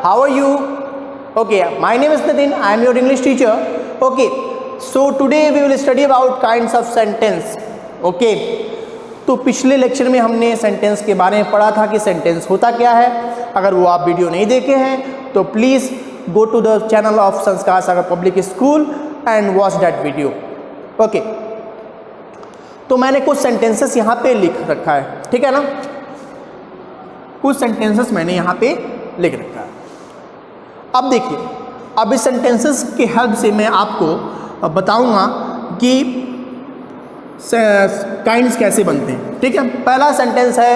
how are you? Okay, my name is Nitin. I am your English teacher. Okay, so today we will study about kinds of sentence. Okay, तो पिछले lecture में हमने sentence के बारे में पढ़ा था कि सेंटेंस होता क्या है। अगर वो आप वीडियो नहीं देखे हैं तो please go to the channel of Sanskar Sagar public school and watch that video. Okay, तो मैंने कुछ सेंटेंसेस यहाँ पे लिख रखा है, ठीक है ना। कुछ सेंटेंसेस मैंने यहाँ पे लिख रखा है। अब देखिए, अब इस सेंटेंसेस के हेल्प से मैं आपको बताऊंगा कि काइंड्स कैसे बनते हैं, ठीक है। पहला सेंटेंस है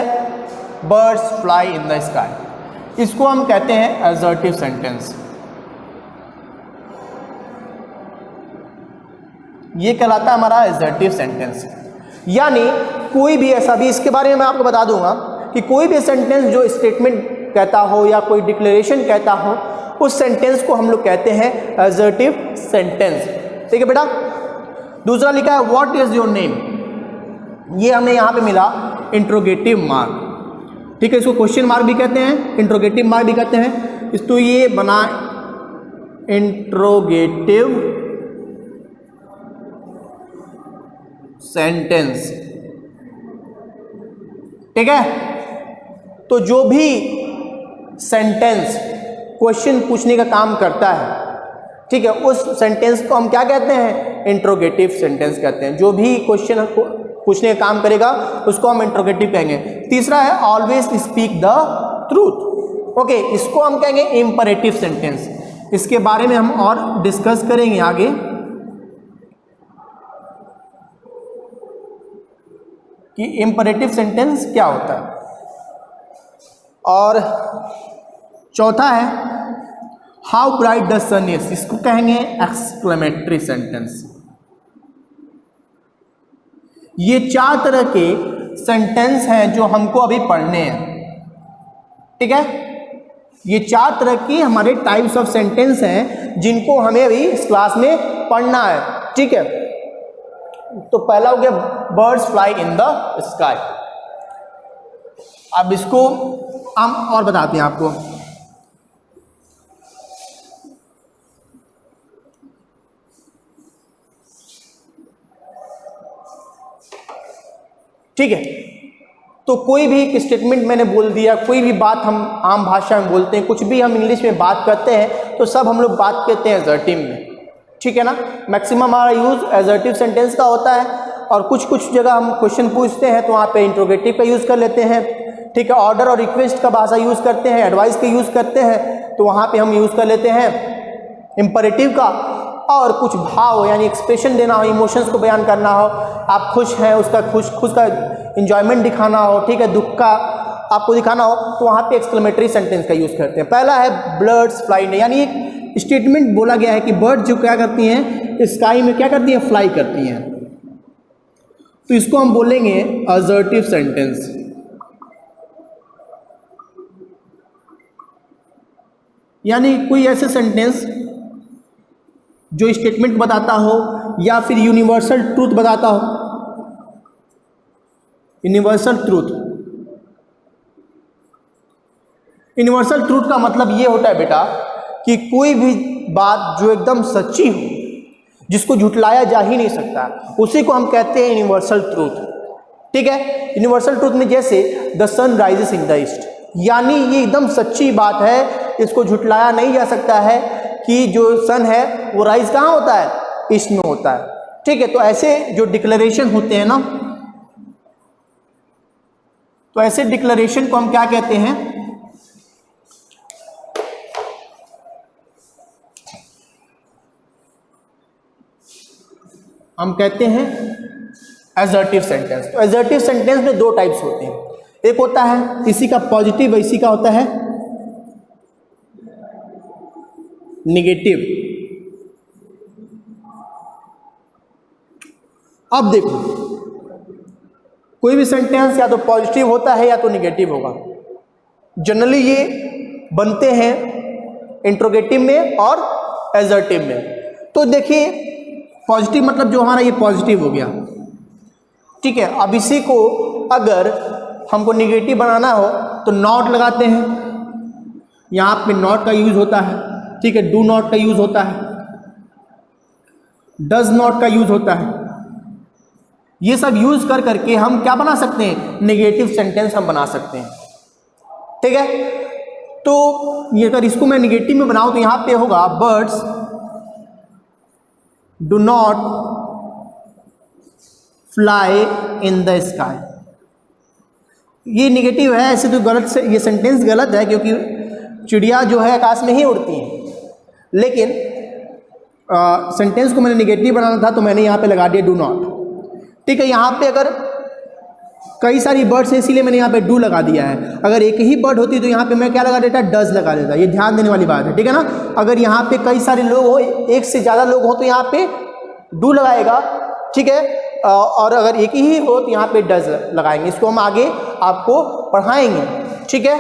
birds fly in the sky. इसको हम कहते हैं असर्टिव सेंटेंस। ये कहलाता है हमारा असर्टिव सेंटेंस। यानी कोई भी ऐसा भी, इसके बारे में मैं आपको बता दूंगा कि कोई भी सेंटेंस जो स्टेटमेंट कहता हो या कोई डिक्लेरेशन कहता हो, उस सेंटेंस को हम लोग कहते हैं असर्टिव सेंटेंस, ठीक है बेटा। दूसरा लिखा है व्हाट इज योर नेम। ये हमें यहाँ पे मिला इंट्रोगेटिव मार्क, ठीक है। इसको क्वेश्चन मार्क भी कहते हैं, इंट्रोगेटिव मार्क भी कहते हैं। इस तो ये बना इंट्रोगेटिव सेंटेंस, ठीक है। तो जो भी सेंटेंस क्वेश्चन पूछने का काम करता है, ठीक है, उस सेंटेंस को हम क्या कहते हैं, इंट्रोगेटिव सेंटेंस कहते हैं। जो भी क्वेश्चन पूछने का काम करेगा उसको हम इंट्रोगेटिव कहेंगे। तीसरा है always speak the truth. Okay, इसको हम कहेंगे इंपरेटिव सेंटेंस। इसके बारे में हम और डिस्कस करेंगे आगे। कि इंपरेटिव सेंटेंस क्या होता है। और चौथा है how bright the sun is. इसको कहेंगे एक्सक्लेमेटरी सेंटेंस। ये चार तरह के सेंटेंस हैं जो हमको अभी पढ़ने हैं, ठीक है। ये चार तरह के हमारे टाइप्स ऑफ सेंटेंस हैं जिनको हमें अभी इस क्लास में पढ़ना है, ठीक है। तो पहला हो गया birds fly in the sky. अब इसको हम और बताते हैं आपको। ठीक है, तो कोई भी एक स्टेटमेंट मैंने बोल दिया, कोई भी बात हम आम भाषा में बोलते हैं, कुछ भी हम इंग्लिश में बात करते हैं तो सब हम लोग बात करते हैं असर्टिव में, ठीक है ना। मैक्सिमम हमारा यूज़ असर्टिव सेंटेंस का होता है। और कुछ जगह हम क्वेश्चन पूछते हैं तो वहाँ पे इंट्रोगेटिव का यूज़ कर लेते हैं, ठीक है। ऑर्डर और रिक्वेस्ट का भाषा यूज़ करते हैं, एडवाइस का यूज़ करते हैं तो वहाँ पे हम यूज़ कर लेते हैं इंपरेटिव का। और कुछ भाव यानी एक्सप्रेशन देना हो, इमोशंस को बयान करना हो, आप खुश हैं उसका खुश का इंजॉयमेंट दिखाना हो, ठीक है, दुख का आपको दिखाना हो, तो वहाँ पे एक्सक्लेमेटरी सेंटेंस का यूज़ करते हैं। पहला है बर्ड्स फ्लाई, यानी एक स्टेटमेंट बोला गया है कि बर्ड जो क्या करती हैं, स्काई में क्या करती हैं, फ्लाई करती हैं। तो इसको हम बोलेंगे असर्टिव सेंटेंस। यानी कोई ऐसे सेंटेंस जो स्टेटमेंट बताता हो या फिर यूनिवर्सल ट्रूथ बताता हो। यूनिवर्सल ट्रूथ, यूनिवर्सल ट्रूथ का मतलब ये होता है बेटा कि कोई भी बात जो एकदम सच्ची हो, जिसको झुटलाया जा ही नहीं सकता, उसी को हम कहते हैं यूनिवर्सल ट्रूथ, ठीक है। यूनिवर्सल ट्रूथ में जैसे the sun rises in the east, यानी ये एकदम सच्ची बात है, इसको झुटलाया नहीं जा सकता है कि जो सन है वो राइज कहाँ होता है, ईस्ट में होता है, ठीक है। तो ऐसे जो डिक्लेरेशन होते हैं ना, तो ऐसे डिक्लेरेशन को हम क्या कहते हैं, हम कहते हैं असर्टिव सेंटेंस। तो असर्टिव सेंटेंस में दो टाइप्स होते हैं, एक होता है इसी का पॉजिटिव, इसी का होता है निगेटिव। अब देखो, कोई भी सेंटेंस या तो पॉजिटिव होता है या तो निगेटिव होगा। जनरली ये बनते हैं इंट्रोगेटिव में और असर्टिव में। तो देखिए, पॉजिटिव मतलब जो हमारा ये पॉजिटिव हो गया, ठीक है। अब इसी को अगर हमको निगेटिव बनाना हो तो नॉट लगाते हैं, यहाँ पे नॉट का यूज होता है, ठीक है, डू नॉट का यूज होता है, डज नॉट का यूज होता है। ये सब यूज कर करके हम क्या बना सकते हैं, नेगेटिव सेंटेंस हम बना सकते हैं, ठीक है। तो ये अगर इसको मैं नेगेटिव में बनाऊं तो यहां पे होगा birds do not fly in the sky. ये नेगेटिव है, ऐसे तो गलत से ये सेंटेंस गलत है, क्योंकि चिड़िया जो है आकाश में ही उड़ती हैं। लेकिन सेंटेंस को मैंने नेगेटिव बनाना था तो मैंने यहाँ पे लगा दिया डू नॉट, ठीक है। यहाँ पे अगर कई सारी बर्ड्स हैं इसीलिए मैंने यहाँ पे डू लगा दिया है। अगर एक ही बर्ड होती तो यहाँ पे मैं क्या लगा देता, डज लगा देता। ये ध्यान देने वाली बात है, ठीक है ना। अगर यहाँ पे कई सारे लोग हो, एक से ज़्यादा लोग हो तो यहाँ पे डू लगाएगा, ठीक है। और अगर एक ही हो तो यहाँ पे डज लगाएंगे। इसको हम आगे आपको पढ़ाएंगे, ठीक है।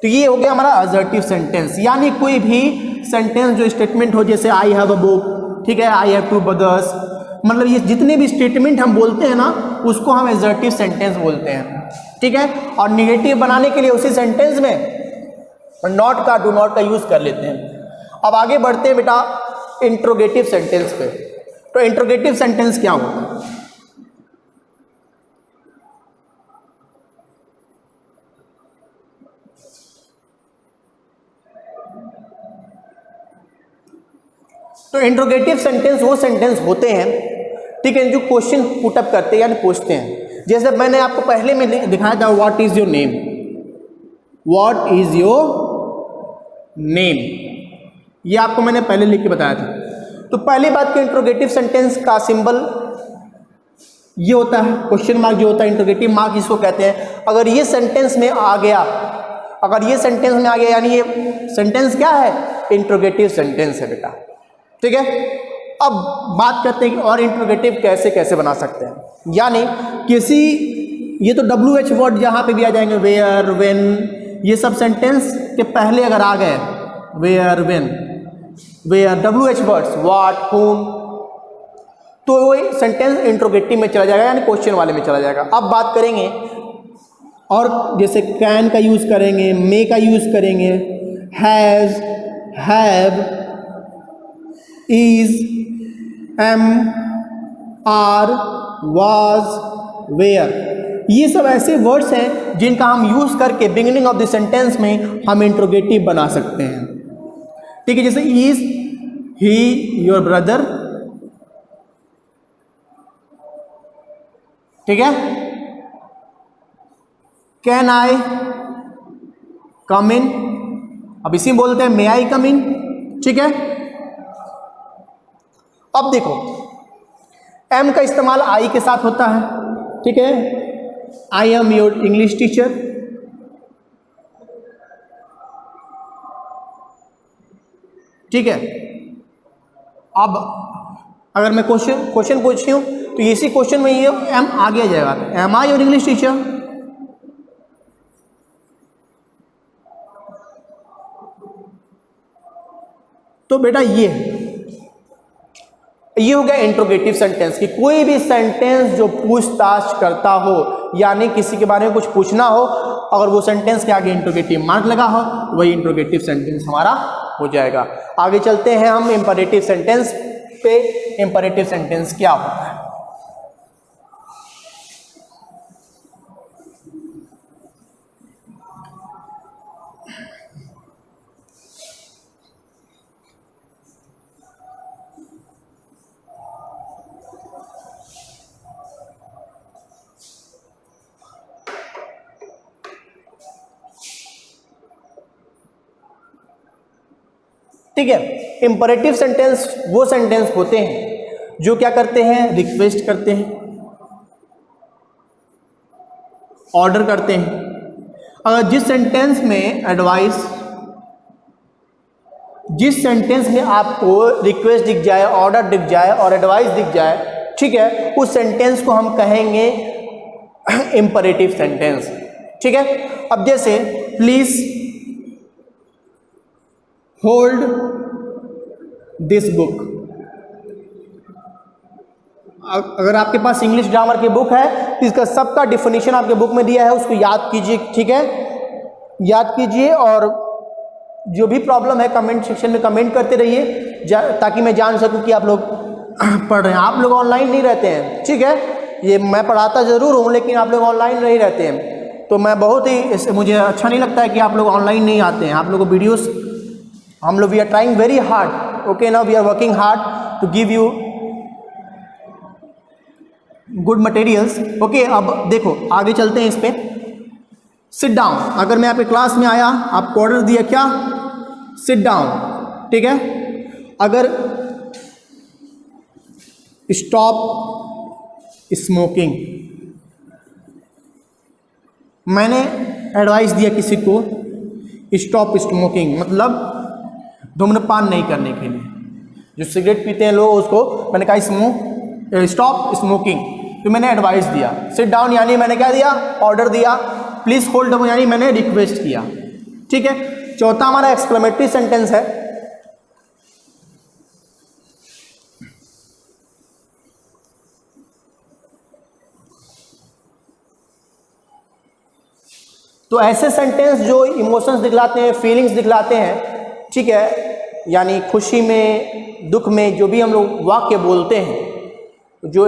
तो ये हो गया हमारा असर्टिव सेंटेंस, यानी कोई भी सेंटेंस जो स्टेटमेंट हो, जैसे आई हैव अ बुक, ठीक है, आई हैव टू ब्रदर्स, मतलब ये जितने भी स्टेटमेंट हम बोलते हैं ना उसको हम असर्टिव सेंटेंस बोलते हैं, ठीक है। और निगेटिव बनाने के लिए उसी सेंटेंस में नॉट का, डू नॉट का यूज कर लेते हैं। अब आगे बढ़ते हैं बेटा इंट्रोगेटिव सेंटेंस पे। तो इंट्रोगेटिव सेंटेंस क्या होता है? तो इंट्रोगेटिव सेंटेंस वो सेंटेंस होते हैं, ठीक है, जो क्वेश्चन पुटअप करते हैं यानी पूछते हैं। जैसे मैंने आपको पहले में दिखाया था what is your name, what is your name, ये आपको मैंने पहले लिख के बताया था। तो पहली बात कि इंट्रोगेटिव सेंटेंस का सिंबल ये होता है, क्वेश्चन मार्क जो होता है, इंट्रोगेटिव मार्क इसको कहते हैं। अगर ये सेंटेंस में आ गया, अगर ये सेंटेंस में आ गया यानी ये सेंटेंस क्या है, इंट्रोगेटिव सेंटेंस है बेटा, ठीक है। अब बात करते हैं कि और इंट्रोगेटिव कैसे कैसे बना सकते हैं, यानी किसी, ये तो WH वर्ड जहाँ पे भी आ जाएंगे, वेयर, व्हेन, ये सब सेंटेंस के पहले अगर आ गए, where, when, where, WH words, what, whom, तो वो सेंटेंस इंट्रोगेटिव में चला जाएगा यानी क्वेश्चन वाले में चला जाएगा। अब बात करेंगे और जैसे कैन का यूज करेंगे, मे का यूज करेंगे, has, have, is, am, are, was, were, ये सब ऐसे वर्ड्स हैं जिनका हम यूज करके बिगिनिंग ऑफ द सेंटेंस में हम इंट्रोगेटिव बना सकते हैं, ठीक है। जैसे इज ही योर ब्रदर, ठीक है। कैन आई कम इन, अब इसी में बोलते हैं मे आई कम इन, ठीक है। अब देखो एम का इस्तेमाल आई के साथ होता है, ठीक है, I am your English teacher, ठीक है। अब अगर मैं क्वेश्चन पूछती हूँ तो इसी क्वेश्चन में ये एम आगे आ जाएगा, am I your English teacher, तो बेटा ये हो गया इंट्रोगेटिव सेंटेंस कि कोई भी सेंटेंस जो पूछताछ करता हो यानी किसी के बारे में कुछ पूछना हो, अगर वो सेंटेंस के आगे इंट्रोगेटिव मार्क लगा हो तो वही इंट्रोगेटिव सेंटेंस हमारा हो जाएगा। आगे चलते हैं हम इंपरेटिव सेंटेंस पे। इंपरेटिव सेंटेंस क्या होता है? ठीक है, इंपरेटिव सेंटेंस वो सेंटेंस होते हैं जो क्या करते हैं, रिक्वेस्ट करते हैं, ऑर्डर करते हैं। अगर जिस सेंटेंस में एडवाइस, जिस सेंटेंस में आपको रिक्वेस्ट दिख जाए, ऑर्डर दिख जाए और एडवाइस दिख जाए, ठीक है, उस सेंटेंस को हम कहेंगे इंपरेटिव सेंटेंस, ठीक है। अब जैसे प्लीज होल्ड दिस बुक, अगर आपके पास इंग्लिश ग्रामर की बुक है तो इसका सबका डिफिनीशन आपके बुक में दिया है, उसको याद कीजिए, ठीक है, याद कीजिए और जो भी प्रॉब्लम है कमेंट सेक्शन में कमेंट करते रहिए, ताकि मैं जान सकूं कि आप लोग पढ़ रहे हैं। आप लोग ऑनलाइन नहीं रहते हैं, ठीक है, ये मैं पढ़ाता ज़रूर हूँ लेकिन आप लोग ऑनलाइन नहीं रहते हैं, तो मैं बहुत ही मुझे अच्छा नहीं लगता है कि आप लोग ऑनलाइन नहीं आते हैं। आप लोगों को वीडियोस हम लोग we are trying very hard, okay ना, we are working hard to give you good materials, okay. अब देखो आगे चलते हैं इस पे। सिट डाउन, अगर मैं आपके क्लास में आया, आपको ऑर्डर दिया क्या, सिट डाउन, ठीक है। अगर स्टॉप स्मोकिंग, मैंने एडवाइस दिया किसी को स्टॉप स्मोकिंग, मतलब धूम्रपान नहीं करने के लिए, जो सिगरेट पीते हैं लोग उसको मैंने कहा स्टॉप स्मोकिंग, तो मैंने एडवाइस दिया। सिट डाउन यानी मैंने क्या दिया, ऑर्डर दिया। प्लीज़ होल्ड अप यानी मैंने रिक्वेस्ट किया, ठीक है। चौथा हमारा एक्सक्लेमेटरी सेंटेंस है। तो ऐसे सेंटेंस जो इमोशंस दिखलाते हैं, फीलिंग्स दिखलाते हैं, ठीक है, यानी खुशी में, दुख में, जो भी हम लोग वाक्य बोलते हैं, जो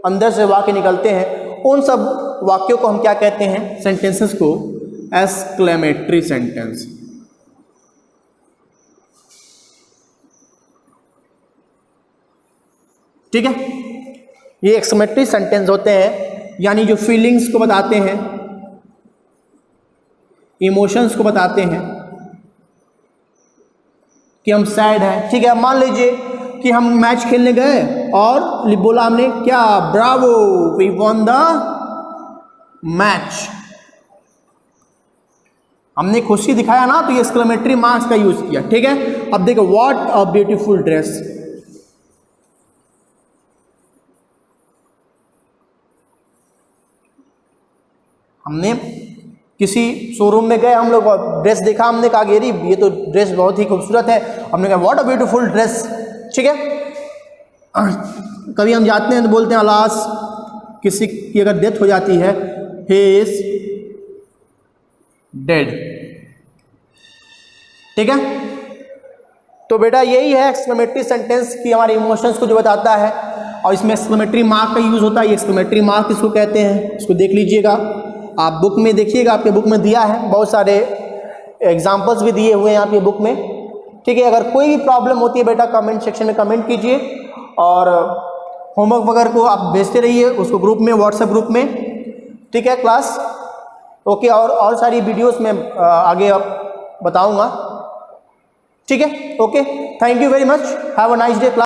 अंदर से वाक्य निकलते हैं, उन सब वाक्यों को हम क्या कहते हैं, सेंटेंसेस को एक्सक्लेमेटरी सेंटेंस। ठीक है, ये एक्सक्लेमेटरी सेंटेंस होते हैं, यानी जो फीलिंग्स को बताते हैं, इमोशंस को बताते हैं कि हम सैड हैं, ठीक है। मान लीजिए कि हम मैच खेलने गए और बोला हमने क्या, bravo we won the match, हमने खुशी दिखाया ना, तो ये एक्सक्लेमेटरी मार्क्स का यूज किया, ठीक है। अब देखो, व्हाट अ ब्यूटीफुल ड्रेस, हमने किसी शोरूम में गए हम लोग, ड्रेस देखा, हमने कहा गेरी ये तो ड्रेस बहुत ही खूबसूरत है, हमने कहा व्हाट अ ब्यूटीफुल ड्रेस, ठीक है। कभी हम जाते हैं तो बोलते हैं अलास, किसी की अगर डेथ हो जाती है, ही इज डेड, ठीक है। तो बेटा यही है एक्सक्लेमेटरी सेंटेंस की, हमारे इमोशंस को जो बताता है, और इसमें एक्सक्लेमेटरी मार्क का यूज होता है। ये एक्सक्लेमेटरी मार्क इसको कहते हैं, इसको देख लीजिएगा, आप बुक में देखिएगा, आपके बुक में दिया है, बहुत सारे एग्जाम्पल्स भी दिए हुए हैं आपके बुक में, ठीक है। अगर कोई भी प्रॉब्लम होती है बेटा कमेंट सेक्शन में कमेंट कीजिए, और होमवर्क वगैरह को आप भेजते रहिए उसको ग्रुप में, व्हाट्सएप ग्रुप में, ठीक है क्लास, ओके। और सारी वीडियोस में आगे बताऊंगा, ठीक है, okay. Thank you very much, have a nice day class.